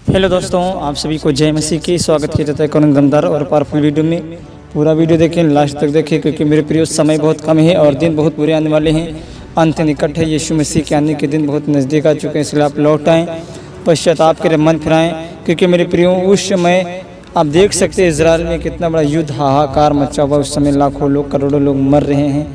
Hello दोस्तों, आप सभी को जय मसीह की स्वागत किया जाता है कौन दमदार और पावरफुल वीडियो में। पूरा वीडियो देखें, लास्ट तक देखें, क्योंकि मेरे प्रिय समय बहुत कम है और दिन बहुत बुरे आने वाले हैं। अंत निकट है, यीशु मसीह के आने के दिन बहुत नज़दीक आ चुके हैं। इसलिए आप लौट आएँ, पश्चाताप करें, मन फिराएँ, क्योंकि मेरे प्रियो उस समय आप देख सकते हैं इजराइल में कितना बड़ा युद्ध हाहाकार मचा हुआ। उस समय लाखों लोग, करोड़ों लोग मर रहे हैं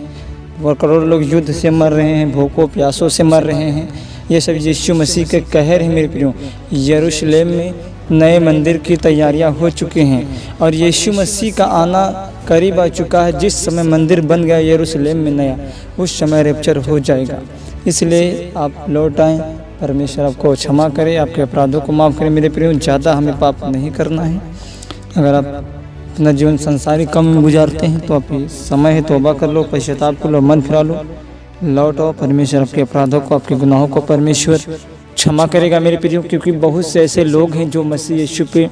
और करोड़ों लोग युद्ध से मर रहे हैं, भूखों प्यासों से मर रहे हैं। ये सब यीशु मसीह के कहर है मेरे प्रियो। यरूशलेम में नए मंदिर की तैयारियां हो चुकी हैं और यीशु मसीह का आना करीब आ चुका है। जिस समय मंदिर बन गया यरूशलेम में नया, उस समय रैप्चर हो जाएगा। इसलिए आप लौट आएँ, परमेश्वर आपको क्षमा करे, आपके अपराधों को माफ़ करे मेरे प्रियो। ज़्यादा हमें पाप नहीं करना है। अगर आप अपना जीवन संसारी कम में गुजारते हैं तो आप समय है तौबा कर लो, पश्चाताप कर लो, मन फिरा लो, लौट आओ। परमेश्वर आपके अपराधों को, आपके गुनाहों को परमेश्वर क्षमा करेगा मेरे प्रियो। क्योंकि बहुत से ऐसे लोग हैं जो मसीह यीशु पे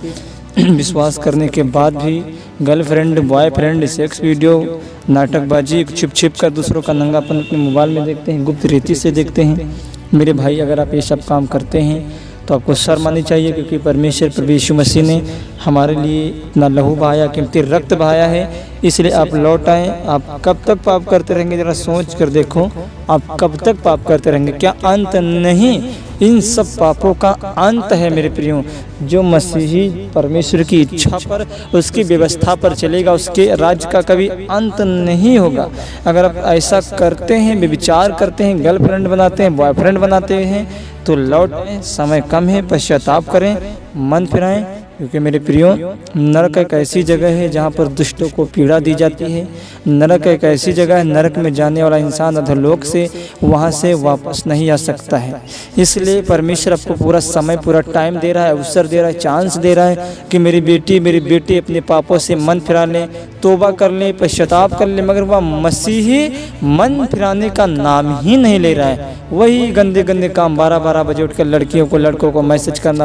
विश्वास करने के बाद भी गर्लफ्रेंड, बॉयफ्रेंड, सेक्स वीडियो, नाटकबाजी, छिप छिप कर दूसरों का नंगापन अपने मोबाइल में देखते हैं, गुप्त रीति से देखते हैं। मेरे भाई, अगर आप ये सब काम करते हैं तो आपको शर्म आनी चाहिए, क्योंकि परमेश्वर प्रभु यीशु मसीह ने हमारे लिए इतना लहू बहाया, कीमती रक्त बहाया है। इसलिए आप लौट आएँ। आप कब तक पाप करते रहेंगे, ज़रा सोच कर देखो, आप कब तक पाप करते रहेंगे? क्या अंत नहीं? इन सब पापों का अंत है मेरे प्रियो। जो मसीही परमेश्वर की इच्छा पर, उसकी व्यवस्था पर चलेगा, उसके राज्य का कभी अंत नहीं होगा। अगर आप ऐसा करते हैं, विचार करते हैं, गर्लफ्रेंड बनाते हैं, बॉयफ्रेंड बनाते हैं, तो लौट आएं, समय कम है, पश्चाताप करें, मन फिराएं। क्योंकि मेरे प्रियो, नरक एक ऐसी जगह है जहाँ पर दुष्टों को पीड़ा दी जाती है। नरक एक ऐसी जगह है, नरक में जाने वाला इंसान अधोलोक से वहाँ से वापस नहीं आ सकता है। इसलिए परमेश्वर आपको पूरा समय, पूरा टाइम दे रहा है, अवसर दे रहा है, चांस दे रहा है कि मेरी बेटी अपने पापों से मन फिरा लें, तौबा कर लें, पश्चाताप कर लें। मगर वह मसीही मन फिराने का नाम ही नहीं ले रहा है। वही गंदे गंदे काम, 12-12 बजे उठकर लड़कियों को, लड़कों को मैसेज करना,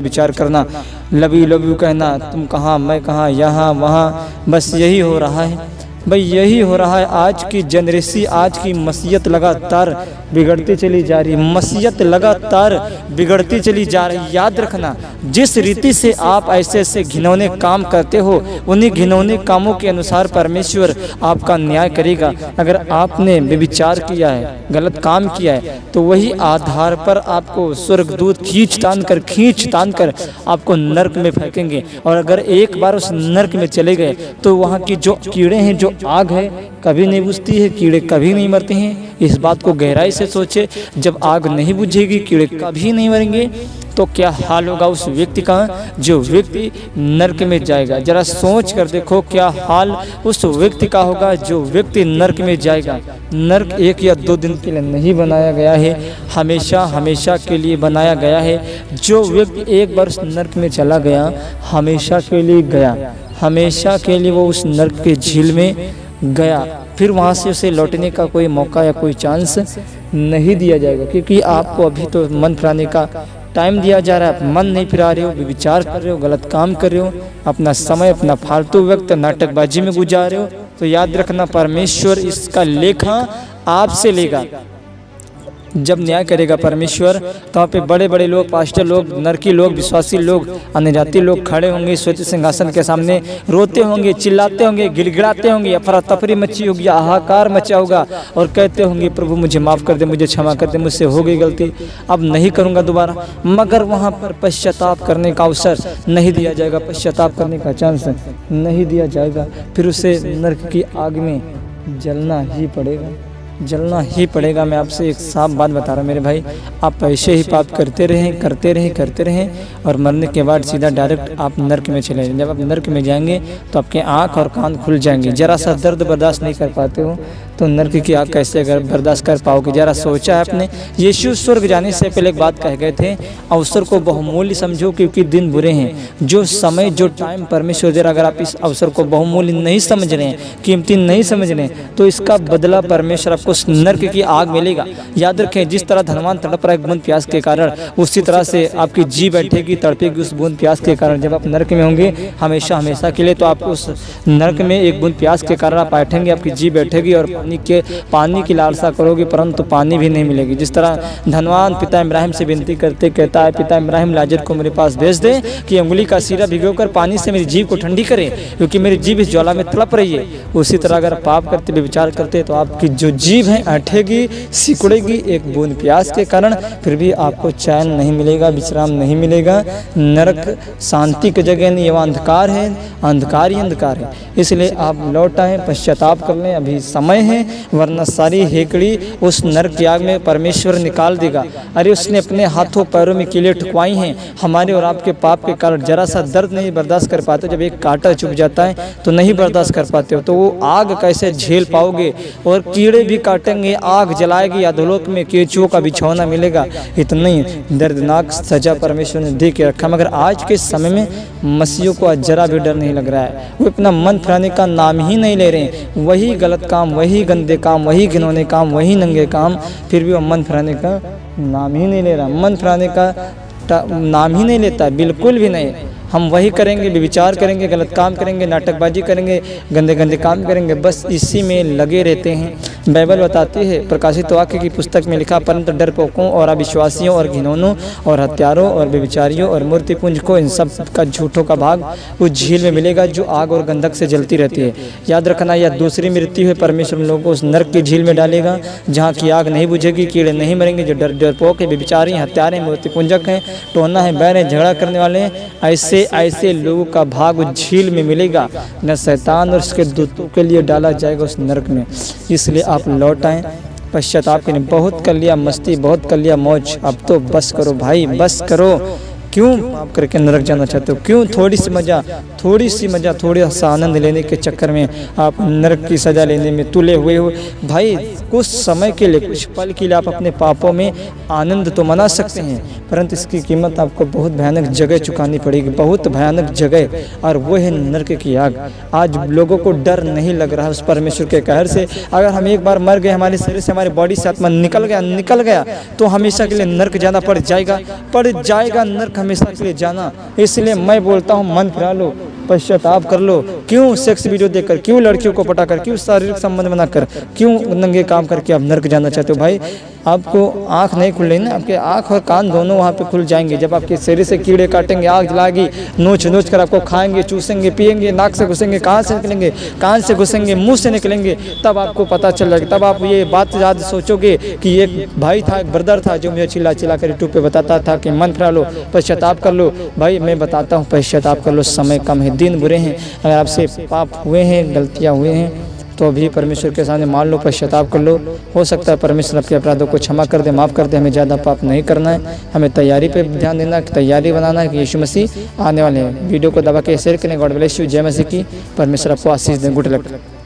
विचार करना, लव यू कहना, तुम कहाँ, मैं कहाँ, यहाँ वहाँ, बस यही हो रहा है भाई, यही हो रहा है। आज की जनरेशन, आज की मसीहत लगातार बिगड़ती चली जा रही है। मसीहत लगातार बिगड़ती चली जा रही है। याद रखना, जिस रीति से आप ऐसे ऐसे घिनौने काम करते हो, उन्हीं घिनौने कामों के अनुसार परमेश्वर आपका न्याय करेगा। अगर आपने व्यभिचार किया है, गलत काम किया है, तो वही आधार पर आपको स्वर्गदूत खींच तान कर आपको नरक में फेंकेंगे। और अगर एक बार उस नरक में चले गए तो वहाँ की जो कीड़े हैं, जो आग है, कभी नहीं बुझती है, कीड़े कभी नहीं मरते हैं। इस बात को गहराई से सोचे। जब आग नहीं बुझेगी, कीड़े कभी नहीं मरेंगे, तो क्या हाल होगा उस व्यक्ति का, जो व्यक्ति नरक में जाएगा। जरा सोच कर देखो, क्या हाल उस व्यक्ति का होगा जो व्यक्ति नरक में जाएगा। नरक 1 या 2 दिन के लिए नहीं बनाया गया है, हमेशा हमेशा के लिए बनाया गया है। जो व्यक्ति एक बार उस नरक में चला गया, हमेशा के लिए गया, हमेशा के लिए वो उस नरक के झील में गया। फिर वहाँ से उसे लौटने का कोई मौका या कोई चांस नहीं दिया जाएगा। क्योंकि आपको अभी तो मन फिराने का टाइम दिया जा रहा है, आप मन नहीं फिरा रहे हो, विचार कर रहे हो, गलत काम कर रहे हो, अपना समय, अपना फालतू वक्त नाटकबाजी में गुजार रहे हो। तो याद रखना, परमेश्वर इसका लेखा आपसे लेगा। जब न्याय करेगा परमेश्वर, तो वहाँ पे बड़े बड़े लोग, पास्टर लोग, नरकी लोग, विश्वासी लोग, अन्य जाति लोग खड़े होंगे श्वेत सिंहासन के सामने, रोते होंगे, चिल्लाते होंगे, गिड़गिड़ाते होंगे, अफरा तफरी मची होगी, हाहाकार मचा होगा और कहते होंगे, प्रभु मुझे माफ़ कर दे, मुझे क्षमा कर दे, मुझसे हो गई गलती, अब नहीं करूँगा दोबारा। मगर वहाँ पर पश्चाताप करने का अवसर नहीं दिया जाएगा, पश्चाताप करने का चांस नहीं दिया जाएगा। फिर उसे नरक की आग में जलना ही पड़ेगा। मैं आपसे एक साफ बात बता रहा हूँ मेरे भाई, आप ऐसे ही पाप करते रहें और मरने के बाद सीधा डायरेक्ट आप नरक में चले जाएंगे। जब आप नरक में जाएंगे तो आपके आँख और कान खुल जाएंगे। जरा सा दर्द बर्दाश्त नहीं कर पाते हो तो नरक की आग कैसे अगर बर्दाश्त कर पाओगे? जरा सोचा है आपने? यीशु स्वर्ग जाने से पहले एक बात कह गए थे, अवसर को बहुमूल्य समझो क्योंकि दिन बुरे हैं। जो समय, जो टाइम परमेश्वर दे रहा, अगर आप इस अवसर को बहुमूल्य नहीं समझ रहे हैं, कीमती नहीं समझ रहे हैं, तो इसका बदला परमेश्वर आपको नरक की आग मिलेगा। याद रखें, जिस तरह धनवान तड़प रहा है एक बूंद प्यास के कारण, उसी तरह से आपकी जी बैठेगी, तड़पेगी उस बूंद प्यास के कारण। जब आप नरक में होंगे हमेशा के लिए, तो आप उस नरक में एक बूंद प्यास के कारण आप बैठेंगे, आपकी जी बैठेगी और पानी की लालसा करोगे परंतु पानी भी नहीं मिलेगी। जिस तरह धनवान पिता इब्राहिम से विनती करते कहता है, पिता इब्राहिम लाजर को मेरे पास भेज दे कि अंगुली का सीरा भिगोकर पानी से मेरी जीभ को ठंडी करे, क्योंकि मेरी जीभ इस ज्वाला में तड़प रही है। उसी तरह अगर पाप करते विचार करते तो आपकी जो जीभ है अठेगी, सिकुड़ेगी एक बूंद प्यास के कारण, फिर भी आपको चैन नहीं मिलेगा, विश्राम नहीं मिलेगा। नरक शांति की जगह नहीं, वह अंधकार है, अंधकार ही अंधकार है। इसलिए आप लौट आएं, पश्चाताप कर लें, अभी समय है, वरना सारी हेकड़ी उस नरक आग में परमेश्वर निकाल देगा। अरे उसने अपने हाथों पैरों में कीले ठुकवाई हैं, हमारे और आपके पाप के कारण जरा सा दर्द नहीं बर्दाश्त कर पाते। जब एक कांटा चुभ जाता है तो नहीं बर्दाश्त कर पाते हो, तो वो आग कैसे झेल पाओगे। और कीड़े भी काटेंगे, आग जलाएगी, अधोलोक में केंचुओं का बिछौना मिलेगा। इतनी दर्दनाक सजा परमेश्वर ने दे के रखा, मगर आज के समय में मसीहों को जरा भी डर नहीं लग रहा है। वो अपना मन फिराने का नाम ही नहीं ले रहे हैं। वही गलत काम, वही गंदे काम, वही घिनौने काम, वही नंगे काम, फिर भी वो मन फिराने का नाम ही नहीं ले रहा। मन फिराने का नाम ही नहीं लेता, बिल्कुल भी नहीं। हम वही करेंगे, विचार करेंगे, गलत काम करेंगे, नाटकबाजी करेंगे, गंदे गंदे काम करेंगे, बस इसी में लगे रहते हैं। बाइबल बताती है, प्रकाशित वाक्य की पुस्तक में लिखा, परंतु डरपोकों और अविश्वासियों और घिनौनों और हत्यारों और व्यभिचारियों और मूर्ति पुंज को, इन सब का झूठों का भाग उस झील में मिलेगा जो आग और गंधक से जलती रहती है। याद रखना, यह दूसरी मृत्यु है। परमेश्वर लोगों को उस नरक की झील में डालेगा जहाँ की आग नहीं बुझेगी, कीड़े नहीं मरेंगे। जो डरपोक है, व्यभिचारी, हत्यारे, मूर्ति पुंजक हैं, टोना है, बैर है, झगड़ा करने वाले हैं, ऐसे लोगों का भाग उस झील में मिलेगा। न शैतान और उसके दूतों के लिए डाला जाएगा उस नरक में। इसलिए आप लौट आएं, पश्चाताप करें। बहुत कर लिया मस्ती, बहुत कर लिया मौज, अब तो बस करो भाई, बस करो। क्यों पाप करके नरक जाना चाहते हो? क्यों थोड़ी सी मजा, थोड़ा सा आनंद लेने के चक्कर में आप नरक की सजा लेने में तुले हुए हो? भाई कुछ समय के लिए, कुछ पल के लिए आप अपने पापों में आनंद तो मना सकते हैं, परंतु इसकी कीमत आपको बहुत भयानक जगह चुकानी पड़ेगी, बहुत भयानक जगह, और वो है नरक की आग। आज लोगों को डर नहीं लग रहा उस परमेश्वर के कहर से। अगर हम एक बार मर गए, हमारे शरीर से, हमारी बॉडी से आत्मा निकल गया तो हमेशा के लिए नरक जाना पड़ जाएगा नरक हमेशा के लिए जाना। इसलिए मैं बोलता हूँ, मन फिरा लो, पश्चाताप कर लो। क्यों सेक्स वीडियो देखकर, क्यों लड़कियों को पटाकर, क्यों शारीरिक संबंध बनाकर, क्यों नंगे काम करके आप नरक जाना चाहते हो? भाई आपको आँख नहीं खुल रही ना, आपके आँख और कान दोनों वहाँ पे खुल जाएंगे जब आपके शरीर से कीड़े काटेंगे, आग जलाएगी, नोच कर आपको खाएंगे, चूसेंगे, पिएंगे, नाक से घुसेंगे, कहाँ से निकलेंगे, कान से घुसेंगे, मुंह से निकलेंगे, तब आपको पता चल जाएगा। तब आप ये बात याद सोचोगे कि एक भाई था, एक ब्रदर था जो मुझे चिल्ला कर यूट्यूब पे बताता था कि मन फिरा लो, पश्चाताप कर लो। भाई मैं बताता हूँ, पश्चाताप कर लो, समय कम है, दिन बुरे हैं। अगर आपसे पाप हुए हैं, गलतियाँ हुए हैं, तो भी परमेश्वर के सामने मान लो, पश्चाताप कर लो। हो सकता है परमेश्वर आपके अपराधों को क्षमा कर दे, माफ़ कर दे। हमें ज़्यादा पाप नहीं करना है, हमें तैयारी पे ध्यान देना है, तैयारी बनाना है कि यीशु मसीह आने वाले हैं। वीडियो को दबा के शेयर करें। God bless you. जय मसीह की। परमेश्वर आपको आशीष दें। Good luck.